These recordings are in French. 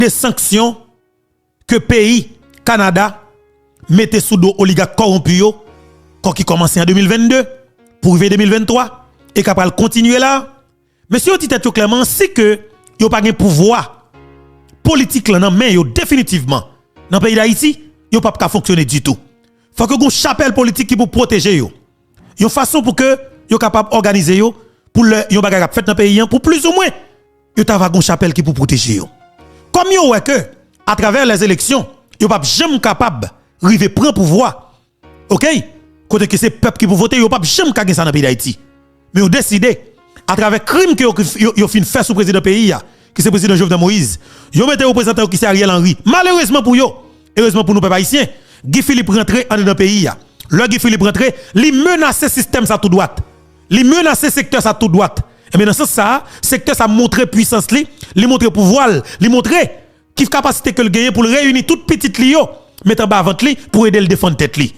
des sanctions que pays Canada mettait sous dos oligarques corrompus quand qui commençait en 2022 pour arriver 2023 et capable continuer là. Monsieur dit clairement c'est que yo pas de pouvoir politique là dans main yo définitivement dans le pays d'Haïti, yo pas fonctionner du tout. Faut que gon chapelle politique qui pour protéger yo. Une façon pour que yo capable organiser yo pour le yon bagay fait dans pays pour plus ou moins yo ta va gon chapelle qui pour protéger yo. Comme yo ouais que à travers les élections, yo pas jamais capable river prendre pouvoir. OK? Côté que c'est peuple qui pour voter, yo pas jamais gagner ça dans pays d'Haïti. Mais yo décidé à travers crime que yo fin faire sous président pays qui c'est président Jovenel Moïse. Yo mettez représentant qui c'est Ariel Henry. Malheureusement pour yo, heureusement pour nous peuple haïtien, Guy Philippe rentré en dans pays le Guy Philippe rentré, li menacer système ça tout droite. Li menacer secteur ça tout droite. Et bien dans ce sens ça, secteur ça montre puissance li montre pouvoir, li montre qui capacité que le gagner pour le réunir toute petite li yo, mettre en bas vente li pour aider le défendre tête li.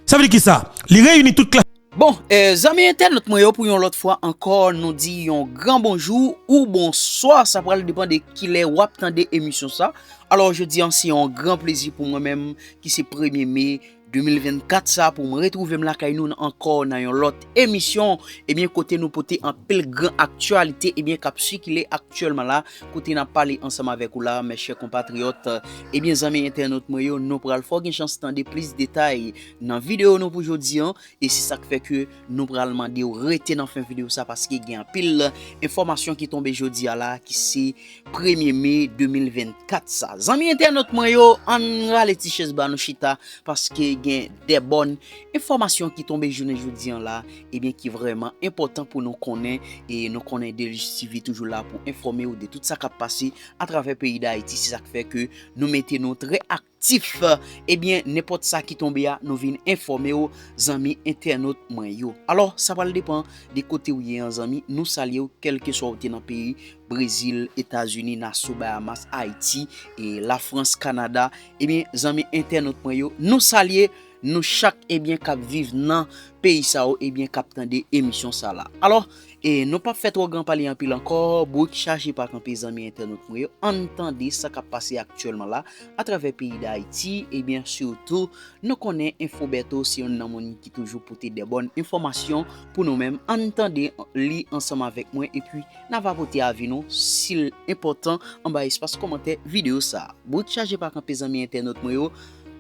Ça veut dire qui ça? Li réunit toute classe. Bon, amis internet, moi pour une autre fois encore nous dit un grand bonjour ou bonsoir, ça va dépendre de qui les ou attendez émission ça. Alors je dis c'est un grand plaisir pour moi-même qui c'est 1er mai 2024 ça pour me retrouver là kay nous encore dans une autre émission et bien côté nous porter en pile grand actualité et bien cap qui est actuellement là côté n'a parler ensemble avec vous là mes chers compatriotes et bien amis internautes moi nous pral faut une chance de plus de détails dans vidéo nous pour aujourd'hui et c'est ça qui fait que nous pral demander rester dans fin vidéo ça parce qu'il y a un pile information qui tombe aujourd'hui là qui c'est 1er mai 2024 ça amis internautes moi on rale tiches ba nous chita parce que des bonnes informations qui tombent aujourd'hui là et bien qui est vraiment important pour nous connaître et nous connaître de suivi toujours là pour informer ou de tout ça qui a passé à travers le pays d'Haïti. C'est ça qui fait que nous mettons très actif et bien n'importe ça qui tombe là nous venons informer aux amis internautes moi yo. Alors ça va dépendre des côtés où y a amis nous saluons quel que soit dans le pays Brésil, États-Unis, Nassau, Bahamas, Haïti et la France, Canada et bien amis internautes moi yo nous saluons nous chaque et bien cap vivre dans pays ça et bien cap tande émission ça là. Alors et nous pas fait trop grand parler en pile encore beaucoup chargé par campé amis internautes moi entendez ça qui passé actuellement là à travers pays d'Haïti et bien surtout nous connaît Infoberto si on a mon qui toujours porter des bonnes informations pour nous-mêmes entendez li ensemble avec moi et puis n'a va voter avec nous s'il important en bas espace commentaire vidéo ça beaucoup chargé par campé amis internautes moi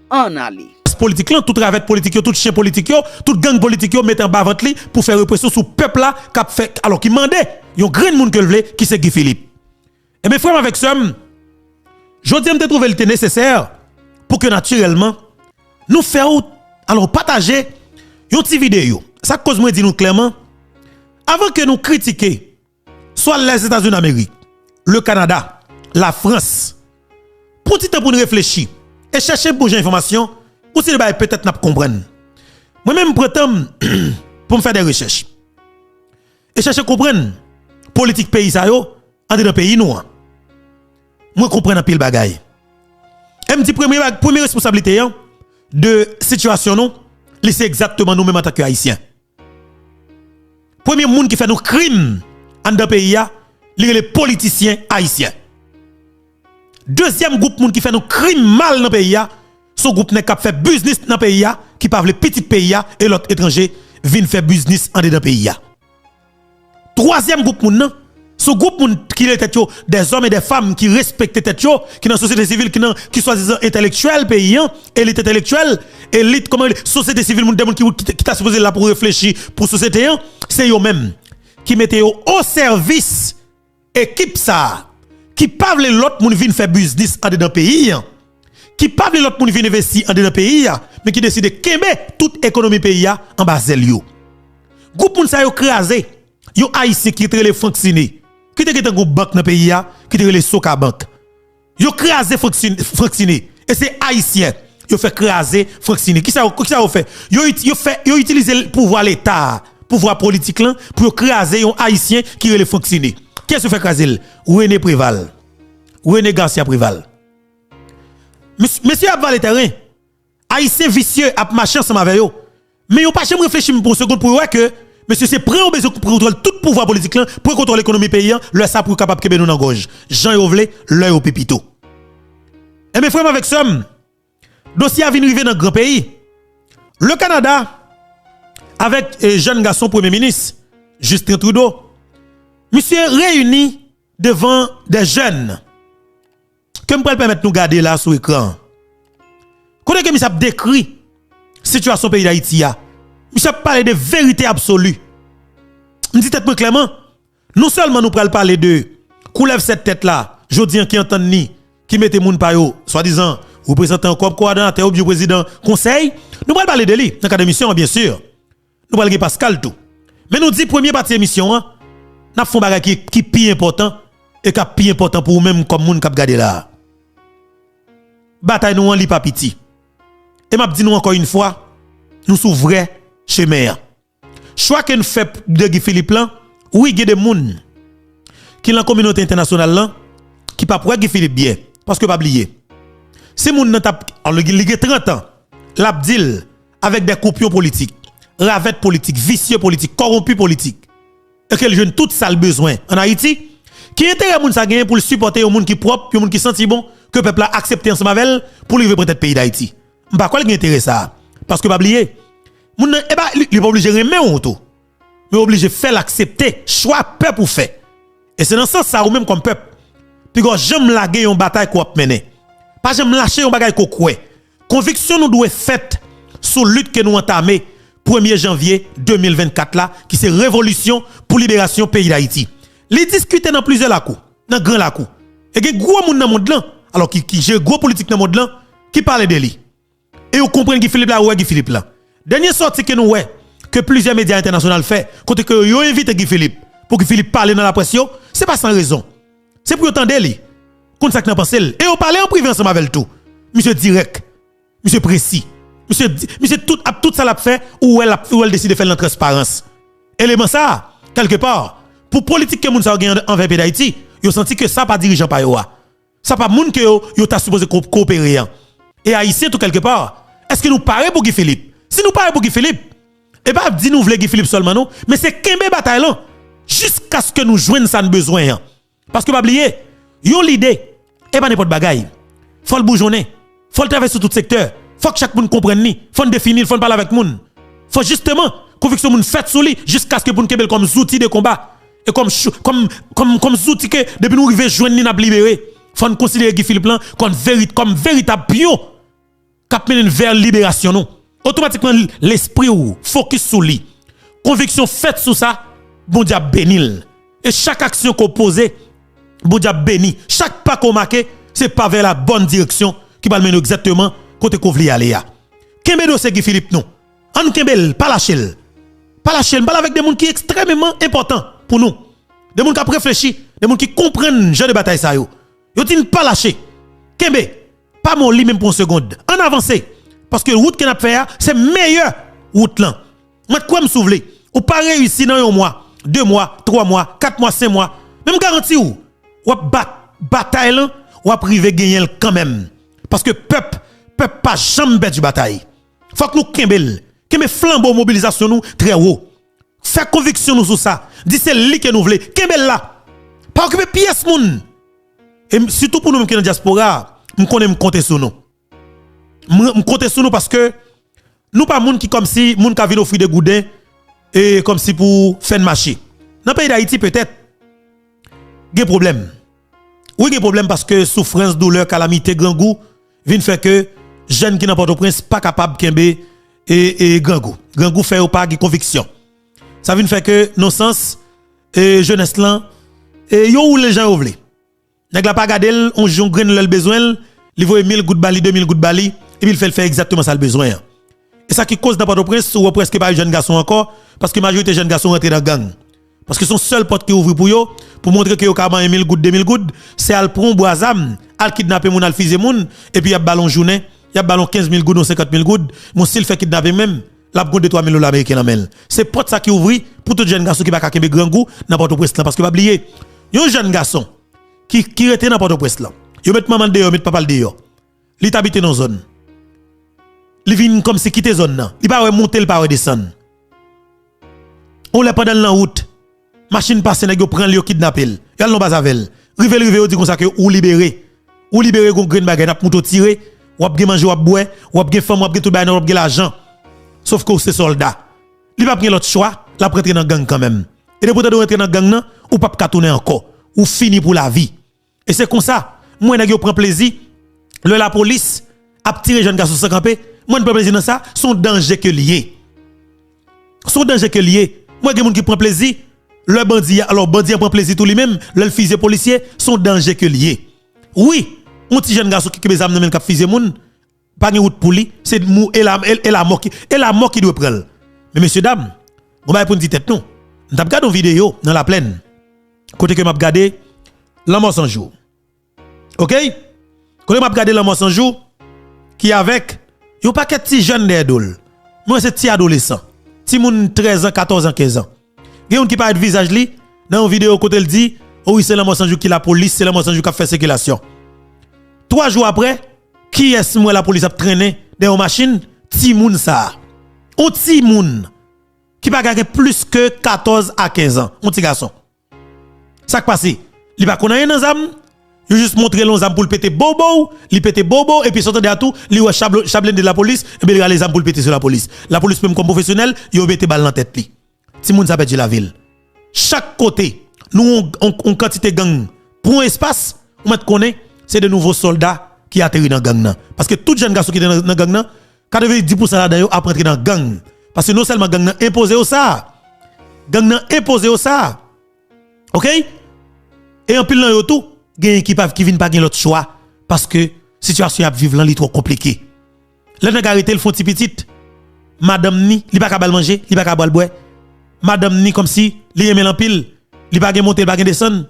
en aller politique là, tout travers politique, tout chien politique, tout gang politique mettent en bas ventre li pour faire répression sur peuple là qui fait alors qui mandait yon grand monde que le vle qui c'est Guy Philippe. Et mes frères avec ça, je dis me trouver le nécessaire pour que naturellement nous fassions alors partager une petite vidéo. Ça cause moi dit nous clairement avant que nous critiquer soit les États-Unis d'Amérique, le Canada, la France pour petit temps pour nous réfléchir et chercher pour information ou si peut-être n'a pas comprendre. Moi-même prétends pour me faire des recherches. Et chercher comprendre politique pays ça yo entre dans pays nous. Moi comprendre un pile bagaille. Et me dit première responsabilité de situation non, c'est exactement nous même en tant que haïtiens. Premier monde qui fait nos crimes en dans pays les politiciens haïtiens. Deuxième groupe monde qui fait nos crimes mal dans pays ce groupe n'est qu'à faire business dans le pays qui parle les petits pays et l'autre étranger vient faire business en dedans pays. Troisième groupe moun ce groupe qui est des hommes et des femmes qui respectent tête qui dans société civile qui soi-disant intellectuel pays élite intellectuelle élite comment société civile moun qui t'a supposé là pour réfléchir pour société c'est eux même qui mettez au service équipe ça qui parle l'autre moun vient faire business en dedans pays qui pas l'autre monde vient investir en dedans pays mais qui décide de kembe toute économie pays en bas yo. Groupe moun sa yo krasé, yo haïtien qui les fonctionner. Qui te groupe banque dans pays qui te les Soka banque. Yo krasé fonctionner et c'est haïtien. Yo fait kraser fonctionner. Qui ça fait? Yo utiliser le pouvoir l'état, pouvoir politique là pour kraser un haïtien qui les fonctionner. Qu'est-ce que fait kraser? René Préval. René Garcia Préval. Monsieur a valé terrain. Haïtien vicieux a marché ensemble avec eux. Mais yon pas jamais réfléchi pour une seconde pour voir que monsieur c'est prêt au besoin pour contrôler tout pouvoir politique là pour contrôler l'économie paysan, le ça pour capable que nous dans gorge. Jean Yovle, l'œil au pépito. Et mes frères avec somme, dossier a venu arriver dans le grand pays. Le Canada, avec jeune garçon premier ministre, Justin Trudeau, monsieur réuni devant des jeunes que me permettre nous garder là sur l'écran. Quand que monsieur a décrit situation pays d'Haïti a, monsieur a parlé de vérité absolue. Me dit tête clairement, non seulement nous pral parler de coulève cette tête là, jodi qui entend ni qui mette moun pa yo, soi-disant représentant comme coordonnateur ou président conseil, nous pral parler de lui dans cadre émission bien sûr. Nous pral Pascal tout. Mais nous dit premier partie émission hein, n'a font bagay qui plus important et qui plus important pour même comme moun k'ap gade là. Bataille nous en li pa piti. Et m'a dit nous encore une fois, nous sou vrai chemin. Choix que nous fait de Guy Philippe là, oui, il y a des gens qui dans la communauté internationale là qui pas pour Guy Philippe bien parce que pas oublier. Si moun nan tap en ligue 30 ans, l'abdil avec des coupions politiques, ravette politique, vicieux politique, corrompu politique. Et que le jeune tout ça le besoin en Haïti, qui intérêt moun ça gagner pour le supporter au monde qui propre, puis au monde qui senti bon que peuple a accepté ensemble avec elle pour livrer peut-être pays d'Haïti. M'pa quoi intérêt ça parce que pas oublier. Moun eh ben il pas obligé remettre en tout. Mais obligé faire l'accepter, choix peuple ou fait. Et c'est dans ce sens ça ou même comme peuple. Puis quand j'aime laguer une bataille qu'on mener. Pas j'aime lâcher une bagaille qu'on croit. Conviction nous doit être faite sur lutte que nous entamons 1er janvier 2024 là qui c'est révolution pour libération pays d'Haïti. Les discuter dans plusieurs lacous, dans grand lacou. Et il y a gros monde dans le monde là, alors qui j'ai gros politique dans le monde là qui parle de lui. Et vous comprenez Guy Philippe là ou Guy Philippe là. Dernière sortie que nous ouais que plusieurs médias internationaux fait côté que yo invite Guy Philippe pour que Philippe parle dans la presse, c'est pas sans raison. C'est pour entendre lui. Comme ça que n'a pensé et on parle en privé ensemble avec tout. Monsieur direct, monsieur précis. Monsieur tout ça l'a fait ou elle décide de faire la transparence. Élément ça quelque part pour politique que moun sa gen envers pays d'Haïti, yo senti que ça pas dirigeant pa yo. Ça pas moun que yo t'a supposé coopérer. Et haïtien tout quelque part, est-ce que nous parlons pour Guy Philippe? Si nous parlons pour Guy Philippe, et pas dit nous voulons Guy Philippe seulement non, mais c'est kembe bataille là jusqu'à ce que nous joignent ça besoin. Parce que pas oublier, yon l'idée et pas n'importe bagaille. Faut le bourgeonner, faut le traverser tout secteur, faut que chaque monde comprenne ni, faut le définir, faut parler avec moun. Faut justement conviction moun fait sous lui jusqu'à ce que pour nous comme outil de combat et comme outil que depuis nous arriver joindre ni n'a libéré. Faut nous considérer Guy Philippe là comme véritable pion cap mène vers libération nous. Automatiquement l'esprit ou focus sur lui. Conviction faite sur ça, bon Dieu bénil. Et chaque action qu'on pose, bon Dieu béni. Chaque pas qu'on marque, c'est pas vers la bonne direction qui va mener exactement côté qu'on veut aller. Kembe dossier Guy Philippe non. En kembe pas lâcher. Pas lâcher, pas avec des gens qui sont extrêmement importants pour nous. Des gens qui ont réfléchi, des gens qui comprennent le jeu de bataille ça yo. Yo tin pas lâcher. Kembe pas mon lit même pour une seconde. En avancé parce que route qu'on a fait c'est meilleure route là. Moi quoi me souveler ou pas réussi dans un mois, 2 mois, 3 mois, 4 mois, 5 mois. Même garantie ou bataille là ou privé gagner quand même parce que peuple pas jamais battre du bataille. Faut que nous kembe flambeau mobilisation nous très haut. Faire conviction nous sur ça. Dis c'est lui que nous voulons. Kembe là. Pas occuper pièce moun. Et surtout pour nous qui dans diaspora, nous connaissons compter sur nous. Nous compter sur nous parce que nous pas moun qui comme si moun ka vinn offrir des goudins et comme si pour faire marché. Dans le pays d'Haïti peut-être des problèmes. Oui, des problèmes parce que souffrance, douleur, calamité, grand goût viennent faire que jeunes qui n'ont pas de prince pas capable kembe et grand goût. Grand goût fait ou pas de conviction. Ça vient faire que nos sens et jeunesse là et yo ou les gens ouvrent. Nèg la pas garder on joue grain le besoin, il voit 1000 gouttes bali, 2000 gouttes bali et puis il fait exactement ça le besoin. Et ça qui cause dans Port-au-Prince ou presque pas jeune garçon encore parce que majorité jeunes garçons rentrent dans gang. Parce que son seul porte qui ouvre pour yo pour montrer que yo ka 1000 gouttes, 2000 gouttes, c'est al prendre boisam, al kidnapper moun, al fiser moun et puis y a ballon journée, y a ballon 15 000 gouttes ou 50 000 gouttes, mon style fait kidnapper même la gourde de 3 000 $ américains dans mel. C'est porte ça qui ouvre pour tout jeune garçon qui va ka kembe grand goût dans Port-au-Prince parce que pas oublier, yon jeune garçon qui était dans Port-au-Prince là. Yo met maman dehors, met papa dehors. Li habite dans zone. Li vinn comme si quitter zone là. Il pas monter, il pas descendre. On l'a pendant la route. Machine passe nèg yo prend li yo kidnapper. Yal non pas avec. Rive dit comme ça que ou libéré. ou libérer gon grain bagay n'a mouto tirer, ou ap gen manger ou ap boire, ou ap gen femme ou ap gen tout bagay ou ap gen l'argent. Sauf que c'est soldat. Il pas prendre l'autre choix, la rentrer dans gang quand même. Et depuis de rentrer dans gang nan, ou pas ka tourner encore, ou fini pour la vie. Et c'est comme ça, moi nèg yo prend plaisir, la police a tiré jeune garçon sans camper, moi ne prend plaisir dans ça, son danger que lié. Son danger que lié. Moi gen moun qui prend plaisir, le bandit alors bandit prend plaisir tout lui-même, le fusil policier, son danger que lié. Oui, un petit jeune garçon qui des âmes nan k'ap fusil moun, pas une route pour lui, c'est mou et la mort qui doit prendre. Mais messieurs dames, on va pour dire tête non. On t'a regardé une vidéo dans la plaine. Côté que m'a regardé l'homme sans jour. OK? Côté m'a regardé l'homme sans jour qui avec yo paquet petit jeune d'adol. Moi c'est petit adolescent. Ti moun 13 ans, 14 ans, 15 ans. Gen qui parle de visage li dans une vidéo côté il dit oh oui c'est l'homme sans jour qui la police, c'est l'homme sans jour qui a fait circulation. 3 jours après, qui est-ce moi la police a traîné dans une machine? Ti moun ça. Un ti moun qui pas gagner plus que 14 à 15 ans, un petit garçon. Ça qui passe, il pas connait dans zam, il juste montrer l'on zam pour le péter bobo, il péter bobo et puis sortir de tout, il ouais chablin de la police et bien il les zam pour le péter sur la police. La police même comme professionnel, il mette balle dans tête li. Ti moun ça pète la ville. Chaque côté, nous on quantité gang pour un espace, on met connaît, c'est de nouveaux soldats qui atterri dans gang nan. Parce que tout jeune garçon qui est dans gang nan, 90% là-dedans a rentré dans gang. Parce que non seulement gang nan imposé au ça. Gang nan imposé au ça. OK? Et en pile nan yo tout, gen équipe qui vinn pas gen l'autre choix parce que situation a vivre lan li trop compliqué. Là nan arrêté le font ti petite. Madame ni, li pas capable manger, li pas capable boire. Madame ni comme si li aimé en pile, li pas gen monter, pas gen descendre.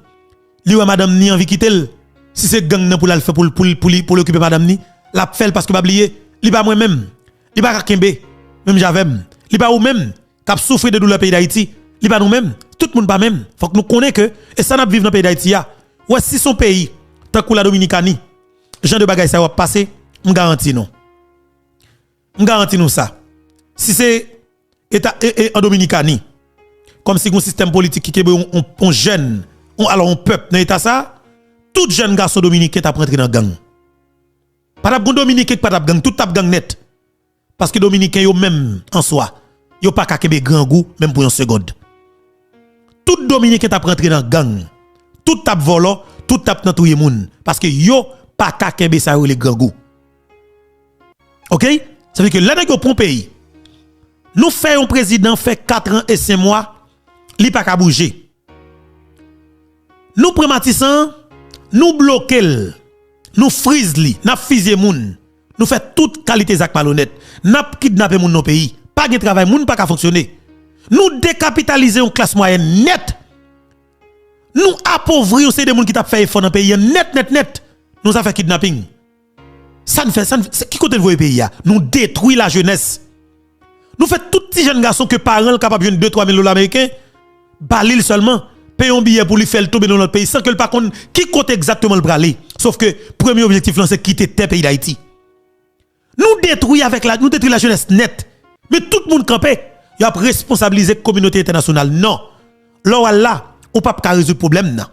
Li wa madame ni envie quitter. Si c'est gang nan pour la faire pour l'occuper madame ni, la fait parce que pas oublier, li pas moi même, li pas kembe, même j'avais, li pas ou même qui souffrir de douleur pays d'Haïti, li pas nous même, tout le monde pas même. Faut que nous connaissons que et ça n'a vivre dans le pays d'Haïti ya. Ouais si son pays tant que la Dominicanie, genre de bagaille ça va passer, on garantit non. On garantit nous ça. Si c'est état en Dominicanie, comme si un système politique qui on jeune, alors on peuple dans état ça, tout jeune garçon dominicain t'a rentré dans gang. Pas de dominicain pas de gang, tout t'a gang net. Parce que dominicain yo même en soi, yo pas kakebe grand goût même pour une seconde. Tout dominicain t'a rentré dans gang. Tout t'a volo, tout t'a dans touye moun parce que yo pas kakebe ça les grand goût. OK? Ça veut dire que là yo prend pays. Nous faisons un président fait 4 ans et 5 mois, li pas ka bouger. Nous prématissant nous bloquer, nous freeze li, n'a fusillé moun, nous fait toute qualité zak malhonnête, n'a kidnappé moun dans pays, pas de travail moun pas ka fonctionner. Nous décapitaliser une classe moyenne net. Nous appauvrir c'est des moun qui t'a fait effort dans pays net. Nous a fait kidnapping. Ça ne fait qui côté de voyer pays nous détruit la jeunesse. Nous fait tout petit jeune garçon que parents capable de 2-3 000 dollars américains, balil seulement paye un billet pour lui faire tomber dans notre pays sans que le par contre qui compte exactement le braler. Sauf que premier objectif là c'est quitter tes pays d'Haïti. Nous détruit la jeunesse net. Mais tout le monde campé, il a responsabilisé la communauté internationale. Non. Là on pas résoudre le problème non.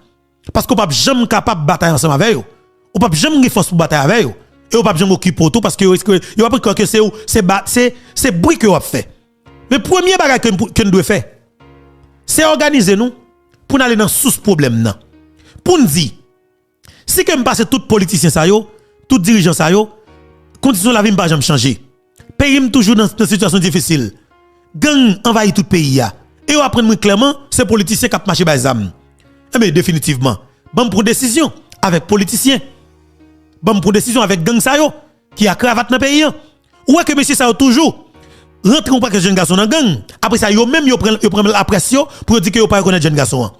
Parce qu'on pas jamais capable de batailler ensemble avec eux. On pas jamais force pour batailler avec eux. Et on pas jamais occuper tout parce que il a pris que c'est bruit que on fait. Mais premier bagage que nous devons faire c'est organiser nous pour aller dans sous problème nan. Pour nous dire si que me passe tout politicien ça yo, tout dirigeant ça yo, condition la vie pas jamais changer. Pays toujours dans une situation difficile. Gang envahit tout pays ya. Et on apprend clairement c'est politicien qui a marché par zam. Mais définitivement, bon pour décision avec politicien. Bon pour décision avec gang ça yo qui a cravate dans pays. Ou est que monsieur ça yo toujours rentre ou pas que jeune garçon dans gang. Après ça yo même yo prend la pression pour dire que yo pas reconnaître jeune garçon.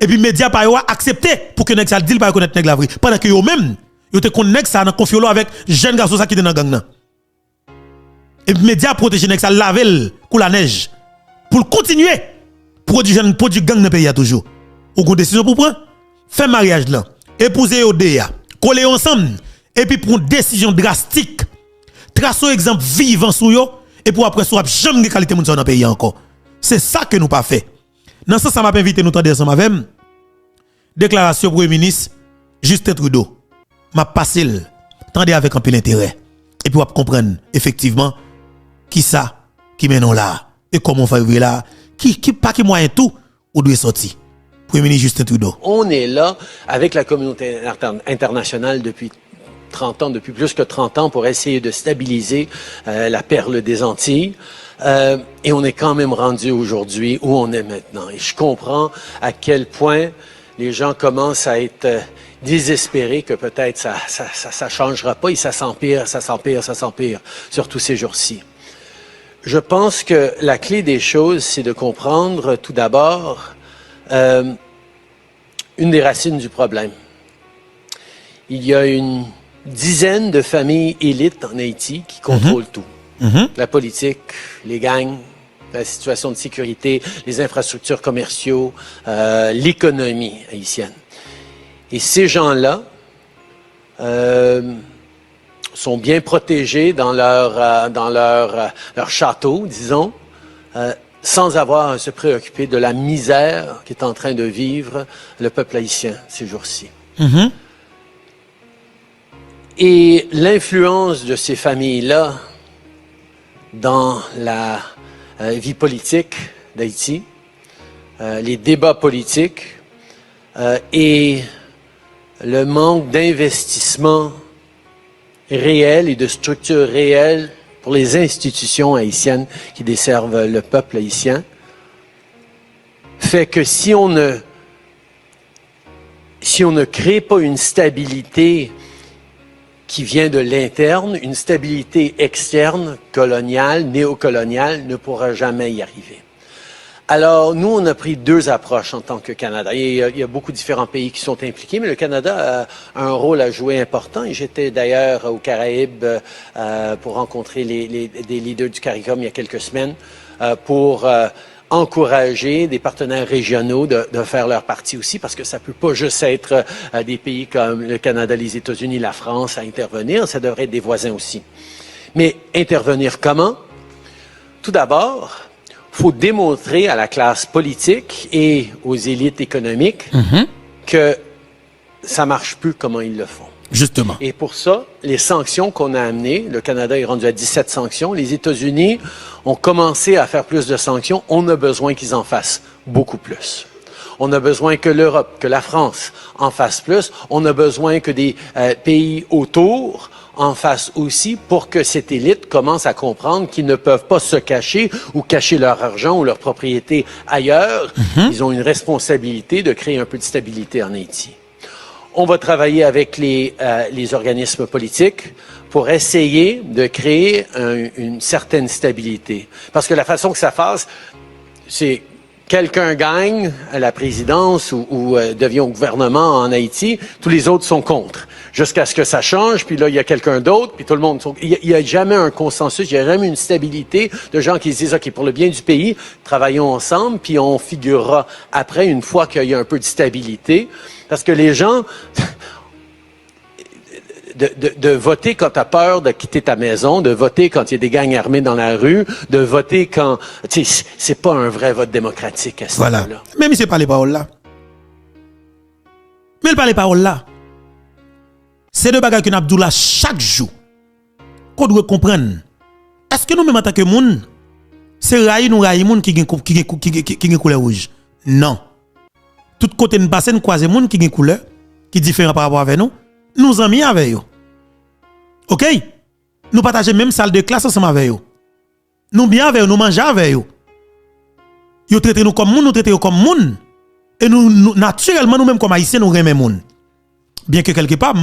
Et puis média pa yo accepter pour que nèg ça dit pas reconnaître nèg la vrai pendant que yo même yo te connecte ça dans confiolo avec jeune garçon ça qui est dans gang nan. Et puis média protéger nèg ça laver pour la neige pour continuer produire gang dans pays toujours. Ou gon décision pour prendre faire mariage là épouser yo déa coller ensemble et puis pour une décision drastique tracer un exemple vivant sur yo et pour après soit jamais de qualité moun dans le pays encore. C'est ça que nous pas fait. Dans ça m'a invité nous tendre ensemble avec déclaration premier ministre Justin Trudeau. m'a passé tendez avec un peu d'intérêt et puis on va comprendre effectivement qui ça qui mène là et comment on va arriver là qui pas qui moyen tout ou doit sortir. Premier ministre Justin Trudeau. On est là avec la communauté internationale depuis 30 ans, depuis plus que 30 ans, pour essayer de stabiliser la perle des Antilles. Et on est quand même rendu aujourd'hui où on est maintenant. Et je comprends à quel point les gens commencent à être désespérés que peut-être ça changera pas et ça s'empire, surtout ces jours-ci. Je pense que la clé des choses, c'est de comprendre tout d'abord une des racines du problème. Il y a une dizaine de familles élites en Haïti qui contrôlent tout. La politique, les gangs, la situation de sécurité, les infrastructures commerciaux, l'économie haïtienne. Et ces gens-là sont bien protégés dans leur château, disons, sans avoir à se préoccuper de la misère qu'est en train de vivre le peuple haïtien ces jours-ci. Et l'influence de ces familles-là dans la vie politique d'Haïti, les débats politiques et le manque d'investissement réel et de structures réelles pour les institutions haïtiennes qui desservent le peuple haïtien, fait que si on ne crée pas une stabilité qui vient de l'interne, une stabilité externe, coloniale, néocoloniale, ne pourra jamais y arriver. Alors, nous, on a pris deux approches en tant que Canada. Il y a beaucoup de différents pays qui sont impliqués, mais le Canada a un rôle à jouer important. Et j'étais d'ailleurs aux Caraïbes pour rencontrer des leaders du CARICOM il y a quelques semaines pour encourager des partenaires régionaux de faire leur partie aussi, parce que ça peut pas juste être des pays comme le Canada, les États-Unis, la France à intervenir, ça devrait être des voisins aussi. Mais intervenir comment? Tout d'abord, faut démontrer à la classe politique et aux élites économiques que ça marche plus comment ils le font. Justement. Et pour ça, les sanctions qu'on a amenées, le Canada est rendu à 17 sanctions, les États-Unis ont commencé à faire plus de sanctions, on a besoin qu'ils en fassent beaucoup plus. On a besoin que l'Europe, que la France en fasse plus, on a besoin que des pays autour en fassent aussi pour que cette élite commence à comprendre qu'ils ne peuvent pas se cacher ou cacher leur argent ou leur propriété ailleurs. Ils ont une responsabilité de créer un peu de stabilité en Haïti. On va travailler avec les organismes politiques pour essayer de créer une certaine stabilité. Parce que la façon que ça fasse, c'est quelqu'un gagne à la présidence ou devient au gouvernement en Haïti, tous les autres sont contre. Jusqu'à ce que ça change, puis là, il y a quelqu'un d'autre, puis tout le monde... Il n'y a jamais un consensus, il n'y a jamais une stabilité de gens qui se disent, OK, pour le bien du pays, travaillons ensemble, puis on figurera après, une fois qu'il y a un peu de stabilité. Parce que les gens... De voter quand tu as peur de quitter ta maison, de voter quand il y a des gangs armés dans la rue, de voter quand... Tu sais, c'est pas un vrai vote démocratique à ce niveau-là. Voilà. Même si c'est pas les paroles là. Mais pas les paroles là. C'est deux bagages que nous avons là chaque jour. Qu'on doit comprendre. Est-ce que nous, même en tant que monde, c'est raï moun qui gen couleur rouge? Non. Tout côté nous passe, nous croisons moun qui gen couleur, qui est différent par rapport avec nous. Nous amis avec eux. OK? Nous partageons même salle de classe ensemble avec eux. Nous bien avec eux, nous mangeons avec eux. Ils traitent nous comme moun, nous traitons comme moun. Et nous naturellement, nous-mêmes comme haïtiens, nous aimons moun. Bien que quelque part,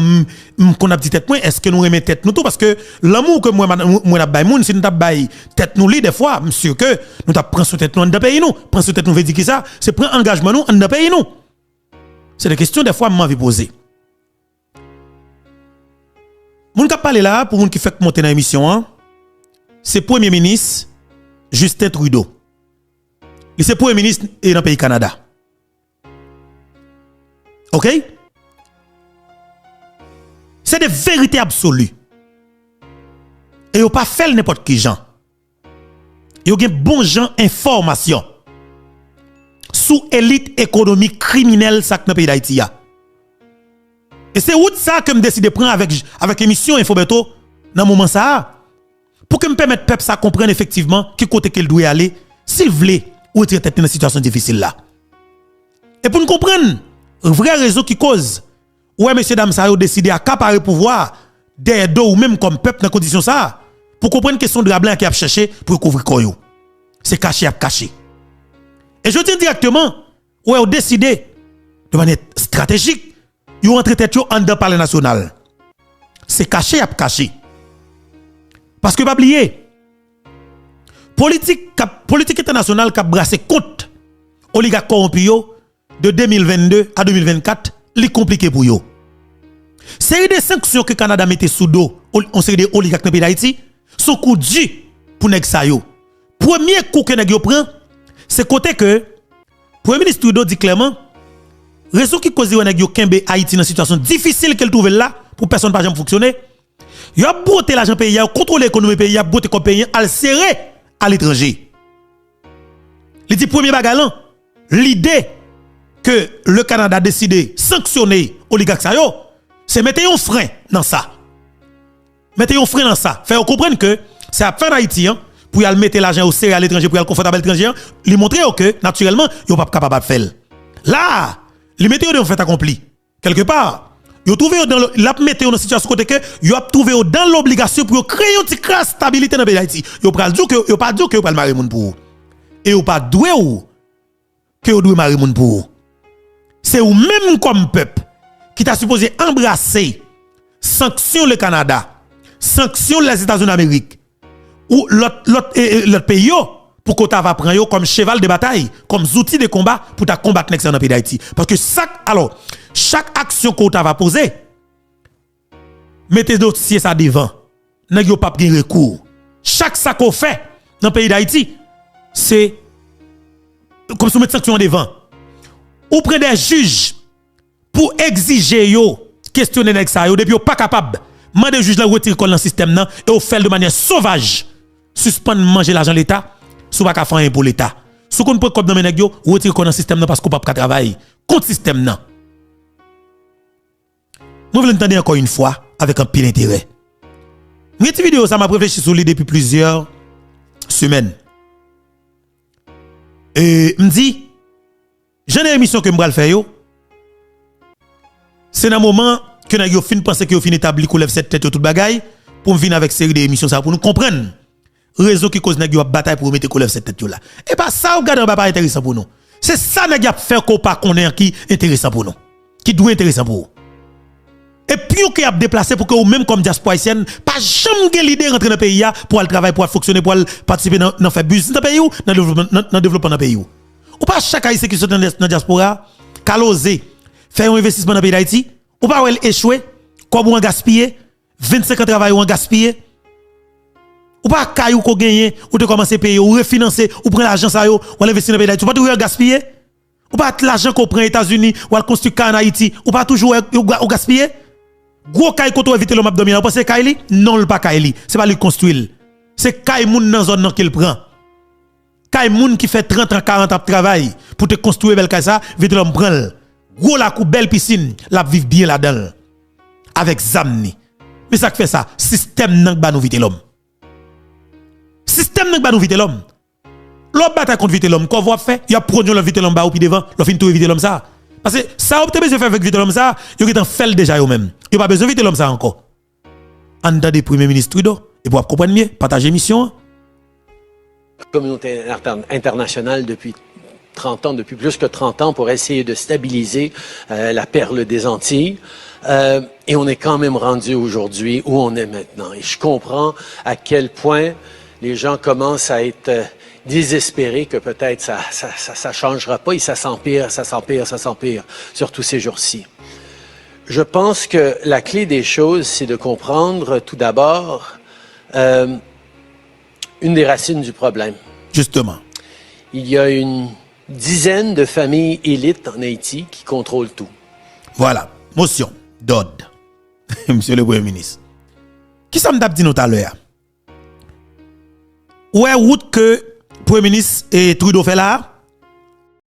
qu'on a dit tête moi, est-ce que nous aimons tête nous tout? Parce que l'amour que moi n'a pas moun, si nous n'a pas tête nous li, des fois, monsieur, que nous t'a pris sur tête nous, en pays nous. Prendre sur tête nous veut dire que ça, c'est prendre engagement nous, en pays nous. C'est des questions, des fois, m'envie poser. Moun ka parler là pour moun qui fait monter dans l'émission hein, c'est Premier ministre Justin Trudeau. Il c'est Premier ministre et dans le pays Canada. OK? C'est des vérités absolues. Et yo pas fait n'importe qui gens. Yo gen bon gens information sous élite économique criminelle ça dans le pays d'Haïti. Et c'est où ça que me décide de prendre avec émission Infobeto dans moment ça pour que me permettre peuple ça comprendre effectivement qui côté qu'il doit aller s'il veut ou être dans une situation difficile là. Et pour nous comprendre vraie raison qui cause ouais messieurs dames ça ont décidé à accaparer pouvoir des dos ou même comme peuple dans condition ça pour comprendre question de blanc qui a cherché pour couvrir koyo. C'est caché à caché. Et je dis directement ouais ont décidé de manière stratégique ils ont entré tête en dedans parler national. C'est caché à caché. Parce que pas oublier politique internationale qui a brassé contre oligarques corrompus de 2022 à 2024, c'est compliqué pour eux. Série de sanctions que le Canada mettait sous dos en série de oligarques dans le pays d'Haïti, sont coup dû pour nèg sa yo. Premier coup que nèg yo prend, c'est côté que Premier ministre Trudeau dit clairement raison qui cause nèg yo kembe Haïti dans situation difficile qu'elle trouve là pour personne pas jamais fonctionner. Yo a boté l'argent pays, a contrôler l'économie pays, a boté comme pays, à le serrer à l'étranger. Il dit premier bagalan, l'idée que le Canada a décidé de sanctionner oligarques sa yo, c'est mettre un frein dans ça. Mettez un frein dans ça. Faire comprendre que c'est à faire d'Haïti pour y mettre l'argent au serré à l'étranger pour y aller confortable à l'étranger, lui montrer que naturellement, il n'est pas capable de faire. Là, les mettez en fait accompli. Quelque part, ils ont trouvé dans la météo dans une situation côté que ils ont trouvé dans l'obligation pour créer une petite stabilité dans le pays d'Haïti. Ils pas dit que ils pas dit que ils pas marier moun pour. Et ils pas doué ou que ils doivent marier moun pour. C'est ou même comme peuple qui t'a supposé embrasser sanction le Canada, sanction les États-Unis d'Amérique ou l'autre pays pour qu'on va prendre comme cheval de bataille, comme outil de combat pour ta combattre dans le pays d'Haïti. Parce que chaque action qu'on va poser, mettez dossier ça devant. N'a pas de recours. Chaque ça qu'on fait dans le pays d'Haïti, c'est comme si on met sanction devant. Ou prenez des juges pour exiger questionner avec ça depuis pas capable. Mandez juge la retire dans le système nan et au fait de manière sauvage. Suspendre manger l'argent de l'État, sous pas faire rien pour l'État. Si qu'on peut comme dans nèg yo, retire dans le système nan parce qu'on pas travailler contre système nan. Nous voulons entendre encore une fois avec un pile intérêt. Cette vidéo ça m'a réfléchi sur lui depuis plusieurs semaines. Et me dit j'ai une émission que m'bral faire yo. C'est dans moment que nèg yo fin penser que yo fin établi qu'on lève cette tête toute bagaille pour venir avec série d'émissions ça pour nous comprendre raison qui cause nèg yo bataille pour mettre qu'on lève cette tête là. Et pas ça regarde pas intéressant pour nous. C'est ça nèg y a faire qu'on pas connaît qui intéressant pour nous. Qui doit intéressant pour vous. Et puis qui a déplacé pour que vous même comme diaspora haïtienne pas jamais l'idée rentrer dans le pays pour aller travailler pour aller fonctionner pour aller participer dans faire business dans le pays ou dans le développement dans le pays ou pas chaque haïtien qui sont dans la diaspora qu'a osé faire un investissement dans le pays d'Haïti ou pas échouer comme on gaspiller 25 ans de travail ou on gaspiller ou pas caillou qu'on gagner ou de commencer à payer ou refinancer ou prendre l'argent ça yo ou investir dans le pays d'Haïti ou pas toujours gaspiller ou pas l'argent qu'on prend aux États-Unis ou à construire en Haïti ou pas toujours ou gaspiller gros caille qu'on éviter l'homme abdominal parce que caille non pas caille c'est pas lui construire c'est caille moun dans zone qu'il prend caille moun qui fait 30 ans 40 ans de travail pour te construire belle caille ça vite l'homme prend gros la coupe belle piscine la vivre bien là-dedans avec zamni mais ça qui fait ça système nan ba nous vite l'homme système nan ba nous vite l'homme l'homme bataille contre vite l'homme qu'on va faire il y a produit le vite l'homme ba ou puis devant le fin tout vite l'homme ça parce que ça opte besoin faire avec vite l'homme ça yo qui fait déjà yo même yo pas besoin vite l'homme ça encore en dedans des premier ministre Trudeau et pour comprendre mieux partager mission communauté internationale depuis 30 ans, depuis plus que 30 ans, pour essayer de stabiliser la perle des Antilles. Et on est quand même rendu aujourd'hui où on est maintenant. Et je comprends à quel point les gens commencent à être désespérés que peut-être ça changera pas et ça s'empire, surtout ces jours-ci. Je pense que la clé des choses, c'est de comprendre tout d'abord une des racines du problème. Justement. Il y a une dizaine de familles élites en Haïti qui contrôlent tout. Voilà. Motion. D'ordre. Monsieur le Premier ministre. Qui ça m'a dit tout à l'heure? Ouais, route que Premier ministre et Trudeau fait là,